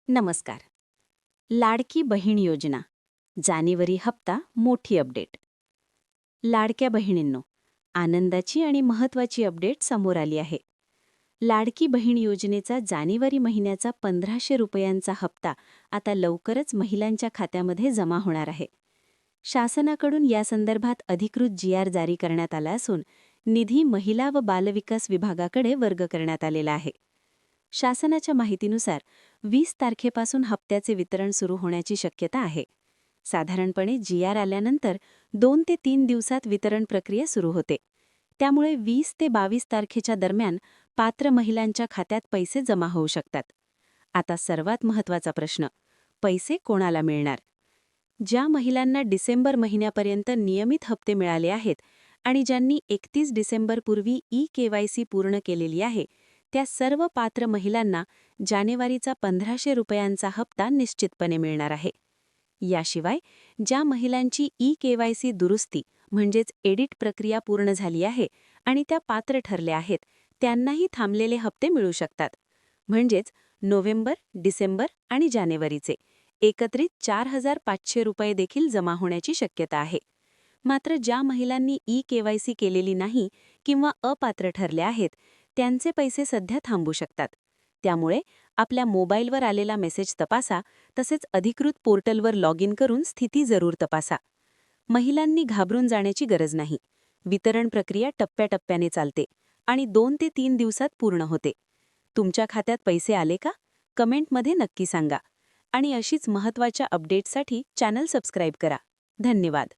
नमस्कार. लाडकी बहीण योजना जानेवारी हप्ता मोठी अपडेट. लाडक्या बहिणींनो, आनंदाची आणि महत्त्वाची अपडेट समोर आली आहे. लाडकी बहीण योजनेचा जानेवारी महिन्याचा 1500 रुपयांचा हप्ता आता लवकरच महिलांच्या खात्यामध्ये जमा होणार आहे. शासनाकडून या संदर्भात अधिकृत जी.आर. जारी करण्यात आला असून निधी महिला व बालविकास विभागाकडे वर्ग करण्यात आलेला आहे. शासनाच्या माहितीनुसार 20 तारखेपासून हप्त्याचे वितरण सुरू होण्याची शक्यता आहे. साधारणपणे जी.आर. आल्यानंतर 2 ते 3 दिवसात वितरण प्रक्रिया सुरू होते. त्यामुळे 20 ते 22 तारखेच्या दरम्यान पात्र महिलांच्या खात्यात पैसे जमा होऊ शकतात. आता सर्वात महत्त्वाचा प्रश्न, पैसे कोणाला मिळणार? ज्या महिलांना डिसेंबर महिन्यापर्यंत नियमित हप्ते मिळाले आहेत आणि ज्यांनी 31 डिसेंबरपूर्वी ई-केवायसी पूर्ण केलेली आहे, त्या सर्व पात्र महिलांना जानेवारीचा 1500 रुपयांचा हप्ता निश्चितपणे मिळणार आहे. याशिवाय ज्या महिलांची ई-केवायसी दुरुस्ती म्हणजेच एडिट प्रक्रिया पूर्ण झाली आहे आणि त्या पात्र ठरल्या आहेत, त्यांनाही थांबलेले हप्ते मिळू शकतात. म्हणजेच नोव्हेंबर, डिसेंबर आणि जानेवारीचे एकत्रित 4500 रुपये देखील जमा होण्याची शक्यता आहे. मात्र ज्या महिलांनी ई-केवायसी केलेली नाही किंवा अपात्र ठरल्या आहेत, त्यांचे पैसे सध्या थांबू शकतात. त्यामुळे आपल्या मोबाईलवर आलेला मेसेज तपासा, तसेच अधिकृत पोर्टलवर लॉग इन करून स्थिती जरूर तपासा. महिलांनी घाबरून जाण्याची गरज नाही. वितरण प्रक्रिया टप्प्याटप्प्याने चालते आणि 2 ते 3 दिवसात पूर्ण होते. तुमच्या खात्यात पैसे आले का? कमेंटमध्ये नक्की सांगा. आणि अशीच महत्त्वाच्या अपडेट्ससाठी चॅनल सबस्क्राईब करा. धन्यवाद.